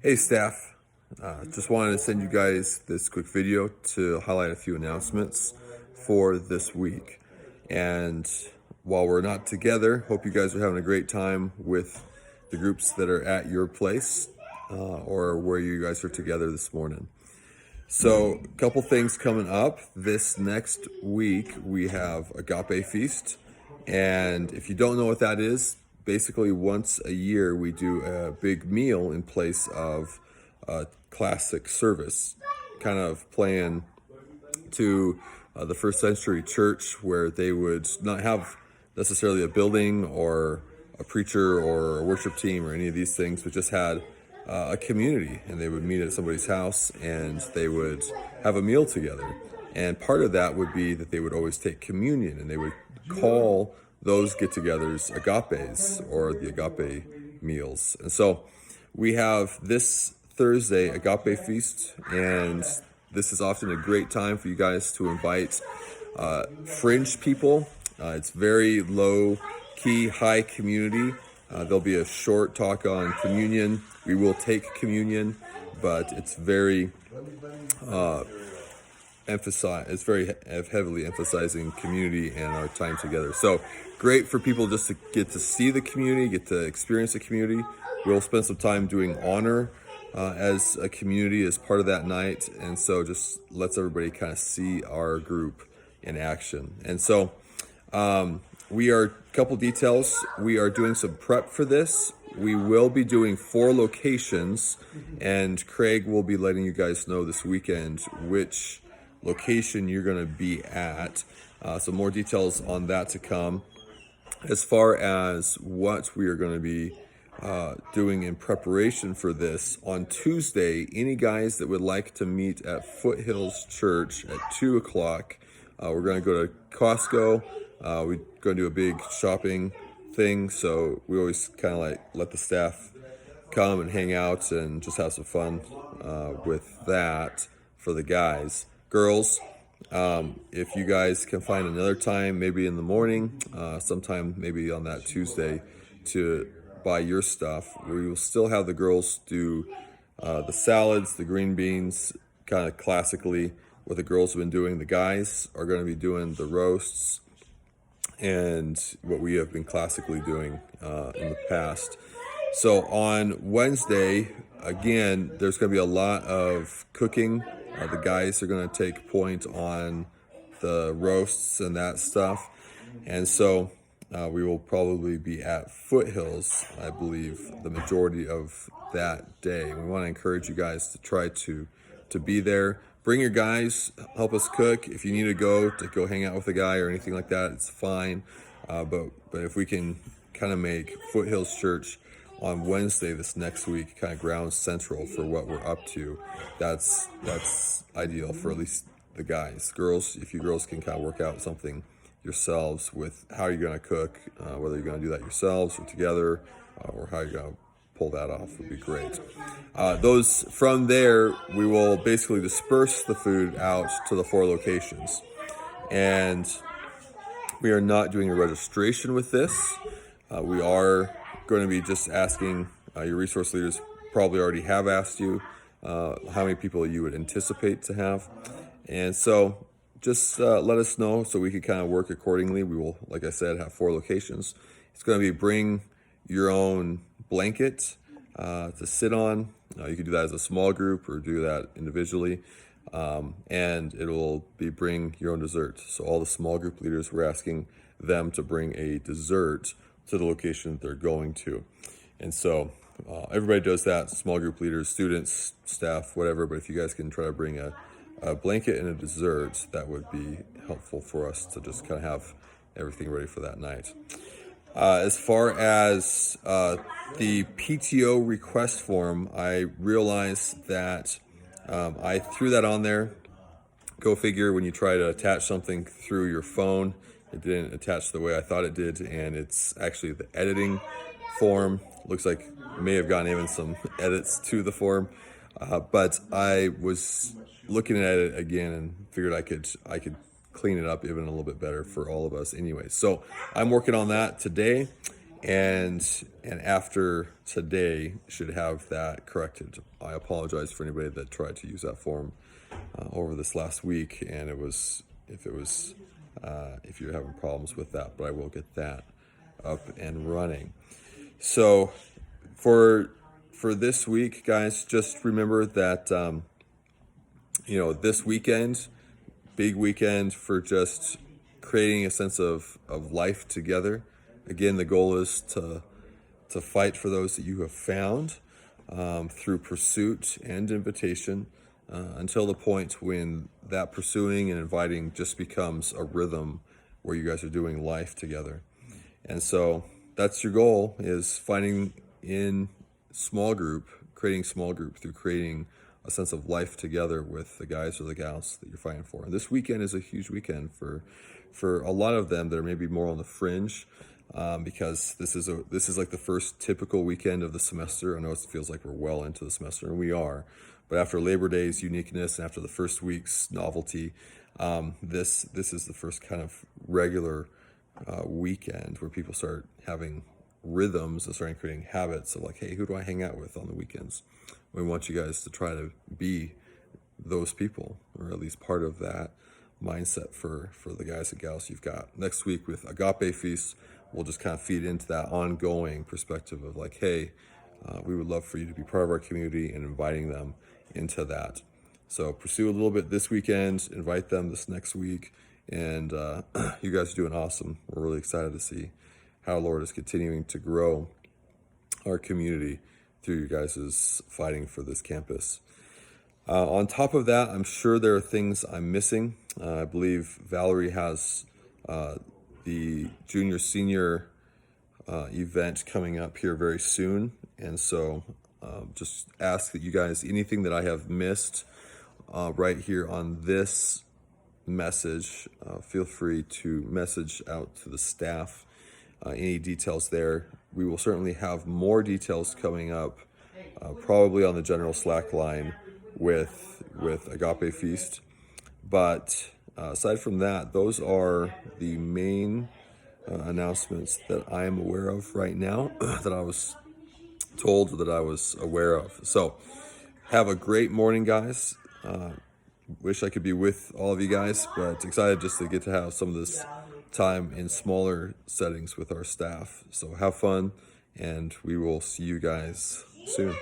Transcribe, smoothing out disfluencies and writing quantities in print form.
Hey staff, just wanted to send you guys this quick video to highlight a few announcements for this week. And while we're not together, hope you guys are having a great time with the groups that are at your place or where you guys are together this morning. So a couple things coming up this next week. We have Agape Feast, and if you don't know what that is, basically once a year we do a big meal in place of a classic service, kind of playing to the first century church, where they would not have necessarily a building or a preacher or a worship team or any of these things, but just had a community, and they would meet at somebody's house and they would have a meal together. And part of that would be that they would always take communion, and they would call those get-togethers agapes, or the agape meals. And so we have this Thursday Agape Feast, and this is often a great time for you guys to invite fringe people. It's very low key, high community. There'll be a short talk on communion. We will take communion, but it's very it's very heavily emphasizing community and our time together. So great for people just to get to see the community, get to experience the community. We'll spend some time doing honor as a community as part of that night, and so just lets everybody kind of see our group in action. And so we are, a couple details, we are doing some prep for this. We will be doing 4 locations, and Craig will be letting you guys know this weekend which location you're going to be at. So more details on that to come. As far as what we are going to be doing in preparation for this, on Tuesday, any guys that would like to meet at Foothills Church at 2 o'clock, we're going to go to Costco. We're going to do a big shopping thing, so we always kind of like let the staff come and hang out and just have some fun with that for the guys. Girls, if you guys can find another time, maybe in the morning, sometime maybe on that Tuesday, to buy your stuff, we will still have the girls do the salads, the green beans, kind of classically what the girls have been doing. The guys are going to be doing the roasts and what we have been classically doing in the past. So on Wednesday, again, there's going to be a lot of cooking. The guys are going to take point on the roasts and that stuff. And so we will probably be at Foothills, I believe, the majority of that day. We want to encourage you guys to try to be there. Bring your guys, help us cook. If you need to go hang out with a guy or anything like that, it's fine. But if we can kind of make Foothills Church on Wednesday this next week kind of ground central for what we're up to, that's ideal for at least the guys. Girls, if you girls can kind of work out something yourselves with how you're going to cook, whether you're going to do that yourselves or together, or how you're going to pull that off, would be great. Those from there, we will basically disperse the food out to the 4 locations, and we are not doing a registration with this. We are going to be just asking your resource leaders, probably already have asked you how many people you would anticipate to have, and so just let us know so we can kind of work accordingly. We will, like I said, have 4 locations. It's going to be bring your own blanket to sit on. You can do that as a small group or do that individually. And it will be bring your own dessert. So all the small group leaders, we're asking them to bring a dessert to the location that they're going to. And so everybody does that, small group leaders, students, staff, whatever. But if you guys can try to bring a blanket and a dessert, that would be helpful for us to just kind of have everything ready for that night. As far as the PTO request form, I realized that I threw that on there. Go figure, when you try to attach something through your phone, it didn't attach the way I thought it did, and it's actually the editing form. Looks like may have gotten even some edits to the form, but I was looking at it again and figured I could clean it up even a little bit better for all of us anyway. So I'm working on that today, and after today should have that corrected. I apologize for anybody that tried to use that form over this last week, and if you're having problems with that, but I will get that up and running. So for this week, guys, just remember that this weekend, big weekend for just creating a sense of life together. Again, the goal is to fight for those that you have found through pursuit and invitation until the point when that pursuing and inviting just becomes a rhythm where you guys are doing life together. And so that's your goal, is finding in small group, creating small group through creating a sense of life together with the guys or the gals that you're fighting for. And this weekend is a huge weekend for a lot of them that are maybe more on the fringe, because this is like the first typical weekend of the semester. I know it feels like we're well into the semester, and we are, but after Labor Day's uniqueness and after the first week's novelty, this is the first kind of regular weekend where people start having rhythms and starting creating habits of like, hey, who do I hang out with on the weekends? We want you guys to try to be those people, or at least part of that mindset for the guys and gals you've got. Next week with Agape Feast, we'll just kind of feed into that ongoing perspective of like, hey, we would love for you to be part of our community, and inviting them into that. So pursue a little bit this weekend, invite them this next week, and you guys are doing awesome. We're really excited to see how Lord is continuing to grow our community through you guys' fighting for this campus. On top of that, I'm sure there are things I'm missing. I believe Valerie has the junior-senior event coming up here very soon. And so just ask that you guys, anything that I have missed right here on this message, feel free to message out to the staff any details there. We will certainly have more details coming up, probably on the general Slack line with Agape Feast. But aside from that, those are the main announcements that I am aware of right now, that I was told that I was aware of. So have a great morning, guys. Wish I could be with all of you guys, but excited just to get to have some of this time in smaller settings with our staff. So have fun, and we will see you guys soon.